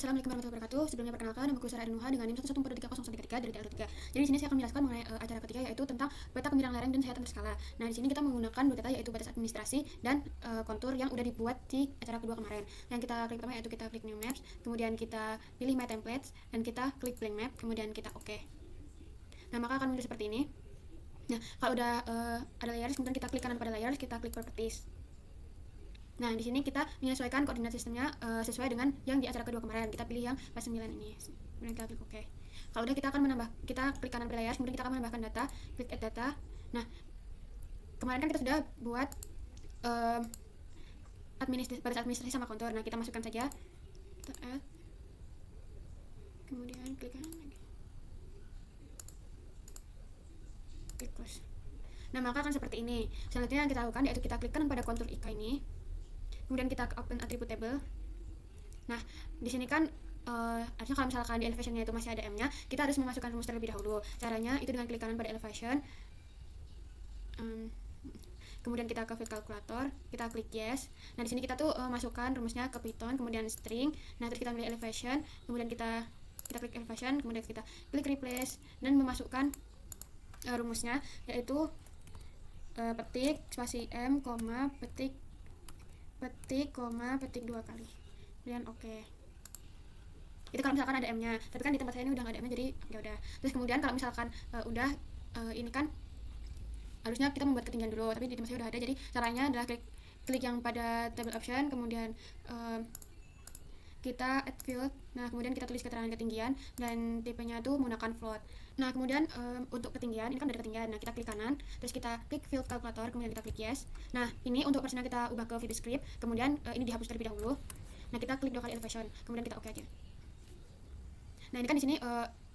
Assalamualaikum warahmatullahi wabarakatuh. Sebelumnya perkenalkan, nama Sarah Nuha dengan NIM 1143033 dari TLO3. Jadi di sini saya akan menjelaskan mengenai acara ketiga, yaitu tentang peta kemiringan lereng dan sayatan berskala. Nah, di sini kita menggunakan dua peta, yaitu batas administrasi dan kontur yang udah dibuat di acara kedua kemarin. Yang kita klik pertama yaitu kita klik New Maps, kemudian kita pilih My Templates dan kita klik Blank Map, kemudian kita OK. Nah, maka akan muncul seperti ini. Nah, kalau udah ada layers, kemudian kita klik kanan pada layers, kita klik Properties. Nah, di sini kita menyesuaikan koordinat sistemnya sesuai dengan yang di acara kedua kemarin. Kita pilih yang pas 9 ini. Kemudian kita klik OK. Kalau udah, kita klik kanan pada layar, kemudian kita akan menambahkan data, klik Add Data. Nah, kemarin kan kita sudah buat batas administrasi sama kontur. Nah, kita masukkan saja. Kita add. Kemudian klik kanan lagi. Klik close. Nah, maka akan seperti ini. Selanjutnya yang kita lakukan yaitu kita klik kanan pada kontur IK ini. Kemudian kita open attribute table. Nah, di sini kan artinya kalau misalkan di elevationnya itu masih ada M-nya, kita harus memasukkan rumus terlebih dahulu. Caranya itu dengan klik kanan pada elevation. Kemudian kita ke field calculator, kita klik yes. Nah, di sini kita tuh masukkan rumusnya ke Python, kemudian string. Nah, terus kita pilih elevation, kemudian kita klik elevation, kemudian kita klik replace dan memasukkan rumusnya, yaitu petik spasi M, petik 2 kali, kemudian OK. Itu kalau misalkan ada M-nya, tapi kan di tempat saya ini udah nggak ada M-nya, jadi ya udah. Terus kemudian kalau misalkan udah ini kan harusnya kita membuat ketinggian dulu, tapi di tempat saya udah ada. Jadi caranya adalah klik yang pada table option, kemudian kita add field. Nah, kemudian kita tulis keterangan ketinggian dan tipenya tuh menggunakan float. Nah, kemudian untuk ketinggian, ini kan dari ketinggian. Nah, kita klik kanan, terus kita klik field calculator, kemudian kita klik yes. Nah, ini untuk versinya kita ubah ke video script, kemudian ini dihapus terlebih dahulu. Nah, kita klik 2 kali elevation, kemudian kita OK aja. Nah, ini kan di sini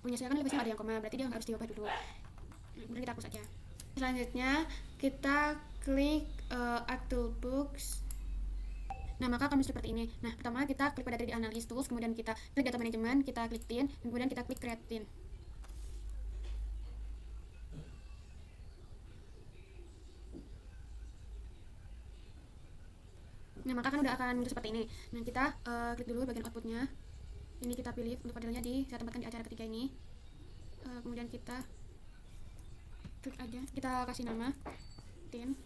menyesuaikan elevation ada yang koma, berarti dia harus diubah dulu. Nah, kemudian kita hapus aja. Selanjutnya kita klik Add Toolbox. Nah, maka akan seperti ini. Nah, pertama kita klik pada 3D Analysis Tools, kemudian kita klik Data Management, kita klik Thin, dan kemudian kita klik Create Thin. Nah, maka kan udah akan muncul seperti ini. Nah, kita klik dulu bagian outputnya. Ini kita pilih untuk modelnya saya tempatkan di acara ketiga ini. Kemudian kita klik aja, kita kasih nama Thin.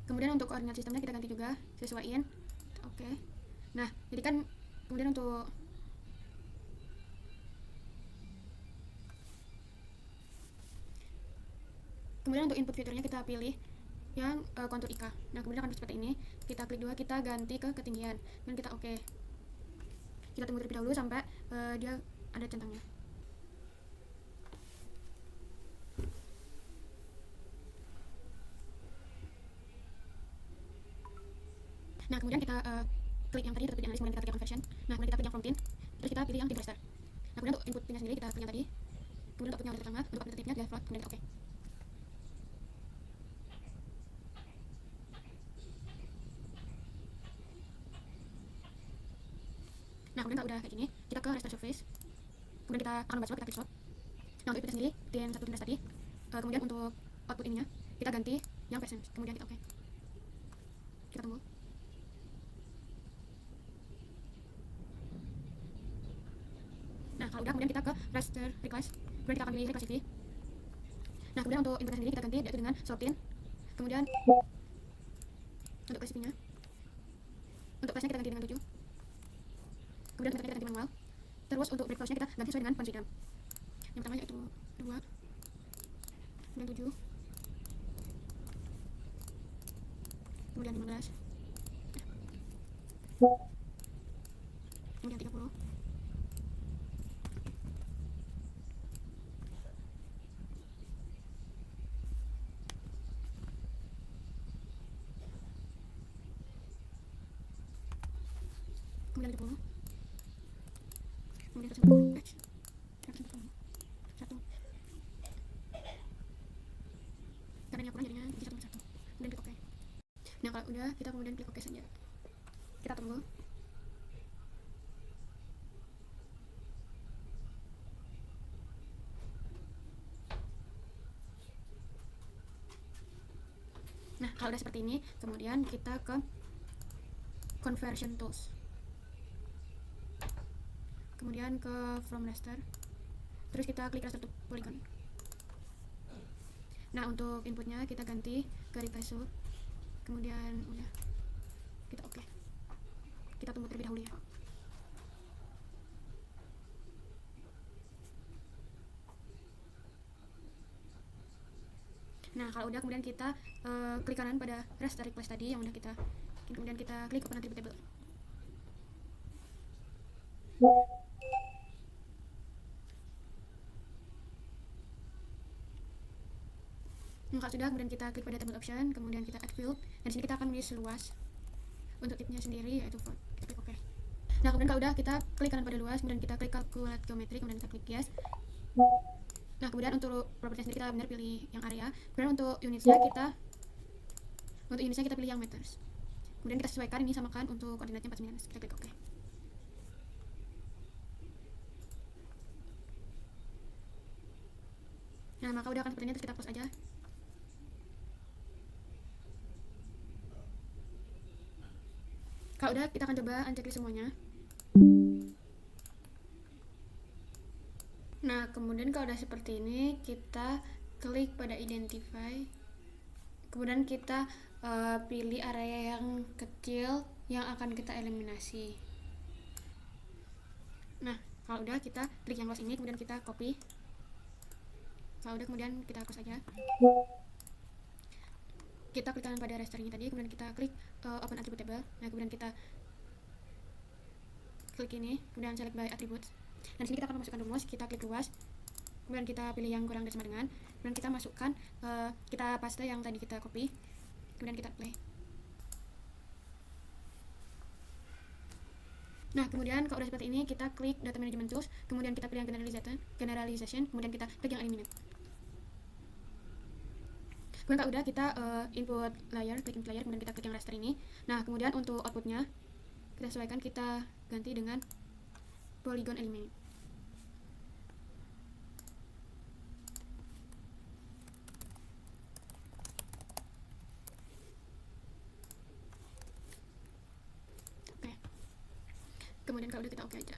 Kemudian untuk koordinat sistemnya kita ganti juga, sesuaiin. Oke. Nah, jadi kan kemudian untuk input fiturnya kita pilih yang kontur IK. Nah, kemudian akan seperti ini. Kita klik 2, kita ganti ke ketinggian, dan kita OK. Kita tunggu terlebih dahulu sampai dia ada centangnya. Nah, kemudian kita klik yang tadi untuk analis, kemudian kita klik conversion. Nah, kemudian kita klik yang from thin, terus kita pilih yang thin raster. Nah, kemudian untuk input pinnya sendiri kita klik yang tadi. Kemudian untuk outputnya yang pertama, untuk alternatifnya dia float, kemudian kita OK. Nah, kemudian kalau udah kayak gini, kita ke raster surface. Kemudian kita akan membuat slot, kita klik slot. Nah, untuk inputnya sendiri, thin 1 thin tadi. Kemudian untuk output ininya, kita ganti yang presence, kemudian kita OK. Kita tunggu. Nah, kalau udah, kemudian kita ke raster request, kemudian kita akan pilih request CV. Nah, kemudian untuk inputnya sendiri kita ganti yaitu dengan slot-in. Kemudian untuk recipe-nya, untuk place-nya kita ganti dengan 7. Kemudian metodenya kita ganti manual. Terus untuk breakpoint-nya kita ganti sesuai dengan font freedom. Yang pertama yaitu 2, kemudian 7, kemudian 15, kemudian 30, kemudian 70, kemudian 190, 1, karena ini kurang jadinya jadi 1 kemudian klik OK. Nah, kalau udah, kita kemudian klik OK saja. Kita tunggu. Nah, kalau udah seperti ini, kemudian kita ke conversion tools, kemudian ke from raster, terus kita klik raster to polygon. Nah, untuk inputnya kita ganti ke replace, kemudian udah kita oke. Kita tunggu terlebih dahulu ya. Nah, kalau udah, kemudian kita klik kanan pada raster request tadi yang udah kita, kemudian kita klik open attribute table. Nah, kalau sudah, kemudian kita klik pada table option, kemudian kita add field, dan di sini kita akan memilih seluas untuk tipnya sendiri yaitu font. Kita klik OK. Nah, kemudian kalau udah, kita klik kanan pada luas, kemudian kita klik calculate geometry, kemudian kita klik yes. Nah, kemudian untuk propertinya sendiri kita benar pilih yang area, kemudian untuk unitsnya kita pilih yang meters, kemudian kita sesuaikan ini samakan untuk koordinatnya 49, kita klik OK. Nah, maka udah akan seperti ini, terus kita close aja. Kalau udah, kita akan coba unchecklist semuanya. Nah, kemudian kalau udah seperti ini, kita klik pada identify, kemudian kita pilih area yang kecil yang akan kita eliminasi. Nah, kalau udah, kita klik yang close ini, kemudian kita copy. Kalau udah, kemudian kita close aja. Kita klik kanan pada raster ini tadi, kemudian kita klik open attribute table. Nah, kemudian kita klik ini, kemudian select by attributes. Dan sini kita akan masukkan rumus, kita klik luas, kemudian kita pilih yang kurang dari sama dengan, kemudian kita masukkan, kita paste yang tadi kita copy, kemudian kita play. Nah, kemudian kalau udah seperti ini, kita klik data management tools, kemudian kita pilih yang generalization, kemudian kita klik yang eliminate. Kemudian kalau udah, kita input layer, klik input layer, kemudian kita klik yang raster ini. Nah, kemudian untuk outputnya kita sesuaikan, kita ganti dengan polygon eliminate. Oke. Kemudian kalau udah, kita oke aja.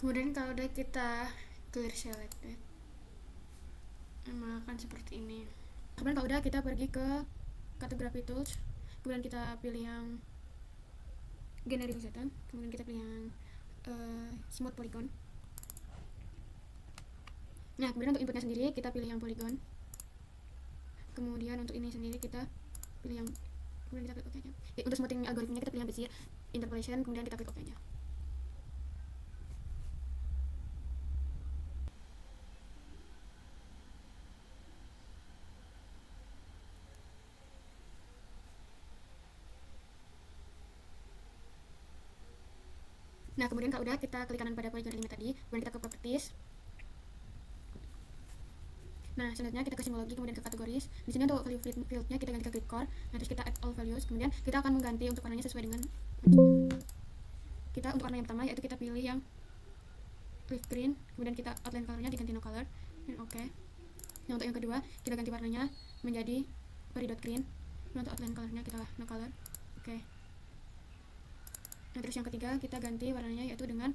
Kemudian kalau udah, kita clear selected, akan seperti ini. Kemudian kalau udah, kita pergi ke category tools, kemudian kita pilih yang generalization, kemudian kita pilih yang smooth polygon. Nah, kemudian untuk inputnya sendiri kita pilih yang polygon, kemudian untuk ini sendiri kita pilih yang, kemudian kita klik OK aja. Untuk smoothing algoritmnya kita pilih yang Bezier interpolation, kemudian kita klik OK aja. Nah, kemudian kalau udah, kita klik kanan pada polygon element tadi, kemudian kita ke properties. Nah, selanjutnya kita ke simbologi, kemudian ke kategoris. Di sini untuk value fieldnya kita ganti ke grid core. Nah, terus kita add all values, kemudian kita akan mengganti untuk warnanya sesuai dengan kita. Untuk warna yang pertama yaitu kita pilih yang leaf green, kemudian kita outline colornya diganti no color, dan oke. Nah, untuk yang kedua kita ganti warnanya menjadi peridot green, dan untuk outline colornya kita no color, oke. Nah, terus yang ketiga kita ganti warnanya yaitu dengan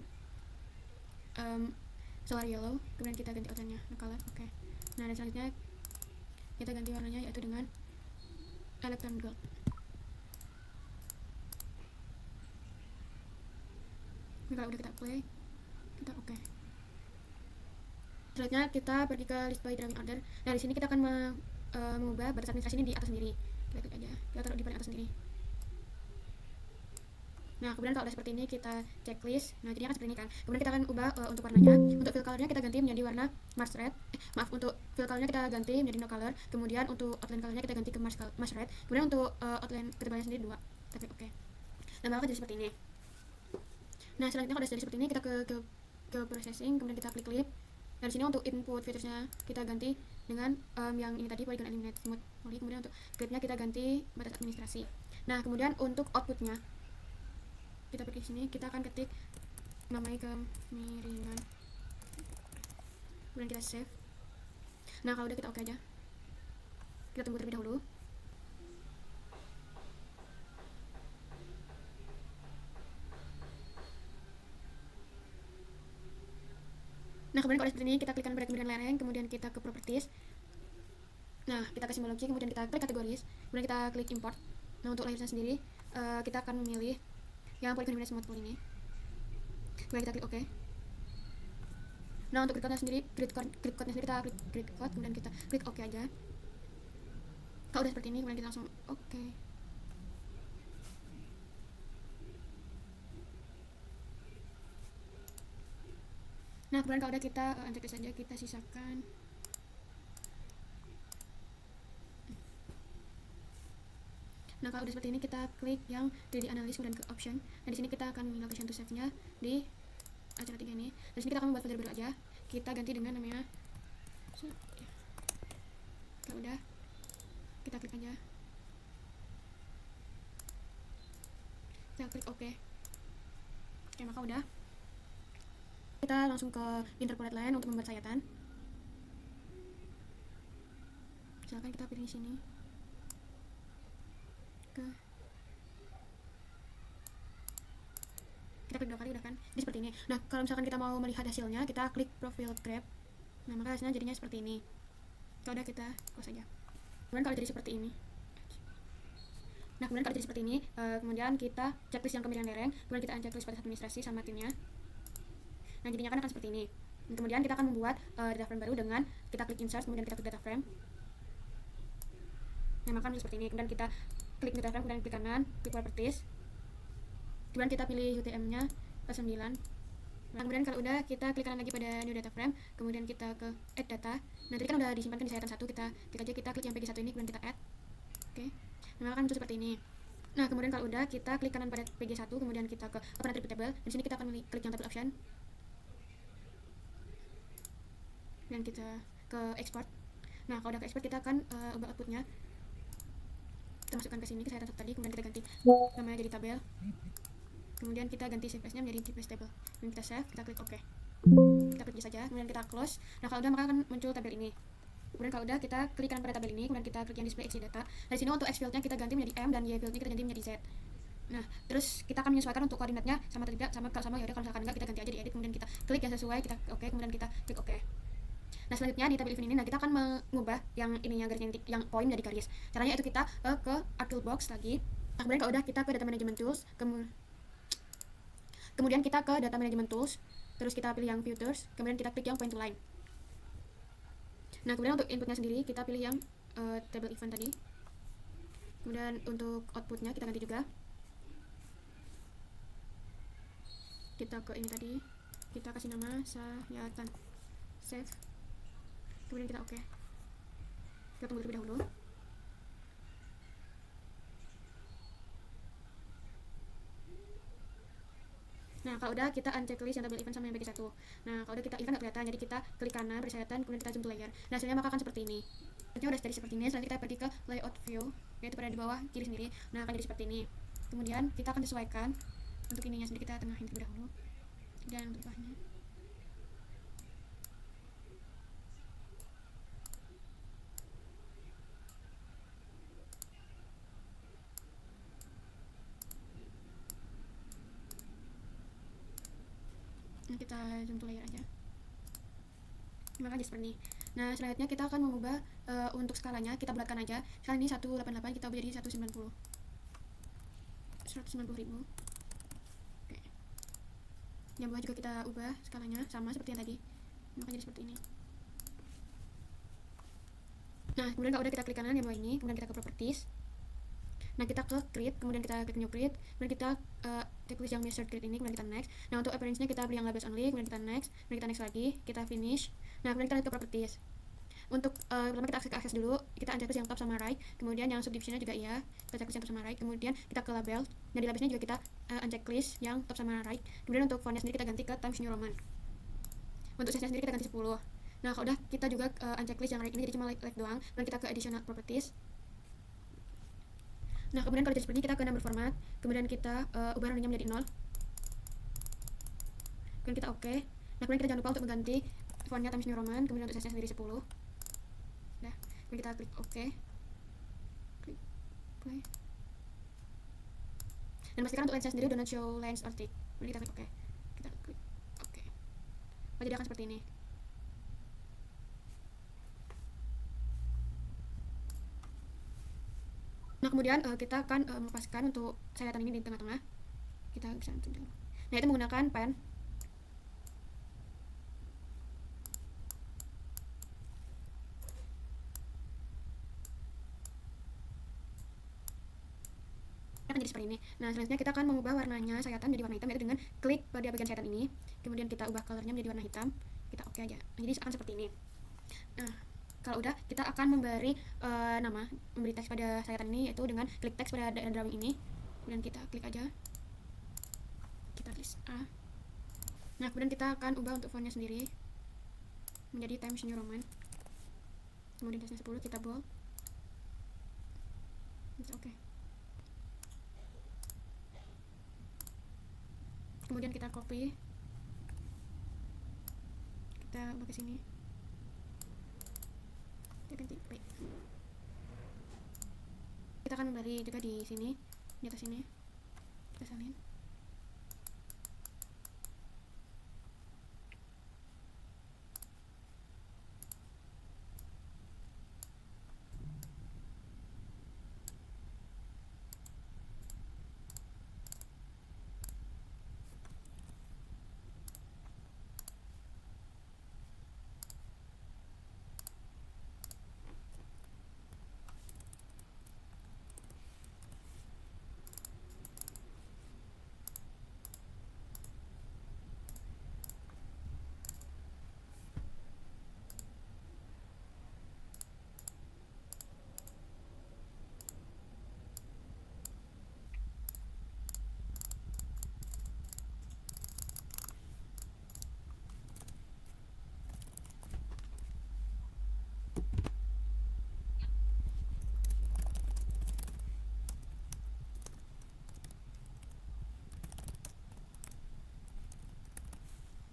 solar yellow, kemudian kita ganti outline-nya no color, oke. Nah, dan selanjutnya kita ganti warnanya yaitu dengan electron gold. Nah, kalau udah kita play, kita oke. Selanjutnya kita pergi ke list by drawing order. Nah, di sini kita akan mengubah batas administrasi ini di atas sendiri. Kita klik aja, kita taruh di paling atas sendiri. Nah, kemudian kalau udah seperti ini kita checklist. Nah, jadinya akan seperti ini kan. Kemudian kita akan ubah untuk warnanya. Untuk fill colornya kita ganti menjadi warna Mars red. Untuk fill colornya kita ganti menjadi no color. Kemudian untuk outline colornya kita ganti ke Mars red. Kemudian untuk outline ketebalannya sendiri 2. Kita klik oke. Nah, maka jadi seperti ini. Nah, selanjutnya kalau udah jadi seperti ini, kita ke processing, kemudian kita klik clip. Nah, di sini untuk input featuresnya kita ganti dengan yang ini tadi polygon eliminate smooth poly. Kemudian untuk clipnya kita ganti batas administrasi. Nah, kemudian untuk outputnya kita pergi sini, kita akan ketik namai kemiringan, kemudian kita save. Nah kalau udah kita oke aja, kita tunggu terlebih dahulu. Nah kemudian kalau seperti ini, kita klik kanan pada kemiringan lereng, kemudian kita ke properties. Nah kita ke simbol logi, kemudian kita klik kategoris, kemudian kita klik import. Nah untuk layarnya sendiri kita akan memilih yang polygon luminance mode pool ini, kemudian kita klik OK. Nah untuk grid code-nya sendiri, grid code-nya sendiri kita klik grid code, kemudian kita klik OK aja. Kalau udah seperti ini, kemudian kita langsung OK. Nah kemudian kalau udah kita unchecklist saja, kita sisakan. Nah kalau udah seperti ini, kita klik yang 3D analysis kemudian ke option. Nah di sini kita akan memilih location to save-nya di acara 3 ini. Di sini kita akan membuat folder baru aja. Kita ganti dengan namanya. Kalau udah, kita klik aja. Kita klik OK. Oke, maka udah. Kita langsung ke interpolate line untuk membuat sayatan. Misalkan kita pilih sini. Kita klik 2 kali udah kan, jadi seperti ini. Nah kalau misalkan kita mau melihat hasilnya, kita klik profile grab. Nah maka hasilnya jadinya seperti ini. Kalau udah, kita close aja. Kemudian kalau jadi seperti ini, kemudian kita checklist yang kemiringan lereng, kemudian kita unchecklist pada administrasi sama timnya. Nah jadinya kan akan seperti ini. Dan kemudian kita akan membuat data frame baru dengan kita klik insert, kemudian kita klik data frame. Nah maka seperti ini. Kemudian kita klik data frame, kemudian klik kanan, klik properties, kemudian kita pilih UTM-nya ke 9. Nah kemudian kalau udah, kita klik kanan lagi pada new data frame, kemudian kita ke add data. Nah tadi kan udah disimpan di sayatan 1, kita klik aja, kita klik yang PG1 ini, kemudian kita add. Oke. Nah maka kan muncul seperti ini. Nah kemudian kalau udah, kita klik kanan pada PG1, kemudian kita ke open attribute table. Di sini kita akan klik yang table option, dan kita ke export. Nah kalau udah ke export, kita akan ubah outputnya. Kita masukkan ke sini, ke sayatan 1 tadi, kemudian kita ganti namanya jadi tabel. Kemudian kita ganti save as-nya menjadi save as table. Dan kita save, kita klik OK. Kita klik saja, kemudian kita close. Nah kalau udah, maka akan muncul tabel ini. Kemudian kalau udah, kita klik kanan pada tabel ini, kemudian kita klik yang display XY data. Dari sini untuk X field-nya kita ganti menjadi M, dan Y field-nya kita ganti menjadi Z. Nah terus kita akan menyesuaikan untuk koordinatnya sama atau tidak, sama ya udah, kalau misalkan enggak, kita ganti aja di edit, kemudian kita klik yang sesuai, kita OK, kemudian kita klik OK. Nah selanjutnya di tabel event ini, nah kita akan mengubah yang ininya, garis yang poin dari garis. Caranya itu kita ke art toolbox lagi. Nah kemudian kalau udah, kita ke data management tools, kemudian kita ke data management tools, terus kita pilih yang filters, kemudian kita klik yang point to line. Nah kemudian untuk inputnya sendiri, kita pilih yang table event tadi. Kemudian untuk outputnya kita ganti juga, kita ke ini tadi, kita kasih nama sayatan, save, kemudian kita OK. Kita tunggu terlebih dahulu. Nah kalau udah, kita unchecklist yang tabel event sama yang PG1. Nah kalau udah, kita event nggak kelihatan, jadi kita klik kanan pada sayatan, kemudian kita zoom to layer. Nah hasilnya maka akan seperti ini. Hasilnya udah jadi seperti ini. Selanjutnya kita pergi ke layout view, yaitu pada di bawah kiri sendiri. Nah akan jadi seperti ini. Kemudian kita akan sesuaikan untuk ininya sendiri, kita tengahin terlebih dahulu, dan untuk bawahnya. Nah kita zoom to layer aja, maka jadi seperti ini. Nah selanjutnya kita akan mengubah untuk skalanya, kita bulatkan aja. Sekarang ini 188, kita ubah jadi 190.000. Oke. Yang bawah juga kita ubah skalanya sama seperti yang tadi, maka jadi seperti ini. Nah kemudian kalau udah, kita klik kanan yang bawah ini, kemudian kita ke properties. Nah kita ke grid, kemudian kita klik new grid, kemudian kita checklist yang measured grid ini, kemudian kita next. Nah untuk appearance-nya kita pilih yang labels only, kemudian kita next, kemudian kita next lagi, kita finish. Nah kemudian kita lihat ke properties. Untuk pertama kita akses dulu, kita unchecklist yang top sama right, kemudian yang subdivision-nya juga iya, kita checklist yang top sama right, kemudian kita ke label. Nah di labelsnya juga kita unchecklist yang top sama right, kemudian untuk fontnya sendiri kita ganti ke Times New Roman. Untuk size-nya sendiri kita ganti 10. Nah kalau udah, kita juga unchecklist yang right ini, jadi cuma like doang, kemudian kita ke additional properties. Nah kemudian kalau jadi seperti ini, kita ke number format, kemudian kita ubah roundingnya menjadi 0. kemudian kita oke. Nah kemudian kita jangan lupa untuk mengganti fontnya Times New Roman, kemudian untuk size-nya sendiri 10. Nah kemudian kita klik oke, klik play, dan pastikan untuk lensnya sendiri do not show lens or tick. Kemudian kita klik oke, kita klik oke. Oh, jadi akan seperti ini. Nah kemudian kita akan melepaskan untuk sayatan ini di tengah-tengah. Kita bisa tunjuk. Nah itu menggunakan pen. Akan jadi seperti ini. Nah selanjutnya kita akan mengubah warnanya sayatan menjadi warna hitam, yaitu dengan klik pada bagian sayatan ini, kemudian kita ubah colornya menjadi warna hitam, kita oke aja. Jadi akan seperti ini. Nah kalau udah, kita akan memberi nama, memberi teks pada sayatan ini, yaitu dengan klik teks pada drawing ini, kemudian kita klik aja, kita tulis A. Nah kemudian kita akan ubah untuk fontnya sendiri menjadi Times New Roman, kemudian size 10, kita bold, kita oke. Kemudian kita copy, kita ubah ke sini, kita ganti P. Kita akan memberi juga di sini, di atas sini, kita salin.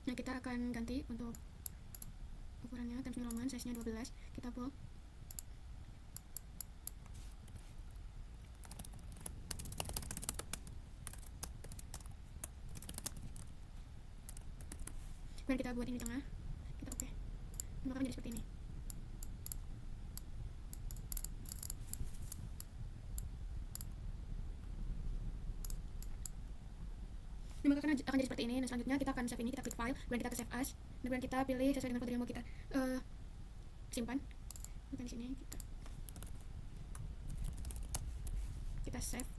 Nah kita akan ganti untuk ukurannya Times New Roman, size nya 12, kita bold, kemudian kita buat ini di tengah, kita oke. Maka menjadi seperti ini. Ini maka akan jadi seperti ini. Nah selanjutnya kita akan save ini, kita klik file, kemudian kita ke save as, kemudian kita pilih sesuai dengan folder yang mau kita simpan. Kemudian di sini kita save.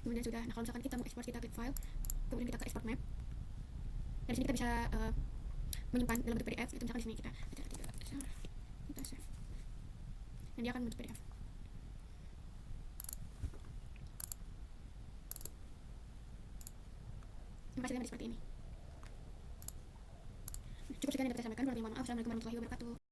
Kemudian sudah. Nah kalau misalkan kita mau ekspor, kita klik file, kemudian kita ke export map. Dan di sini kita bisa menyimpan dalam bentuk PDF. Itu misalkan di sini kita save, dan dia akan bentuk PDF. Hasilnya seperti ini. Cukup sekian yang dapat saya sampaikan. Mohon maaf. Assalamualaikum warahmatullahi wabarakatuh.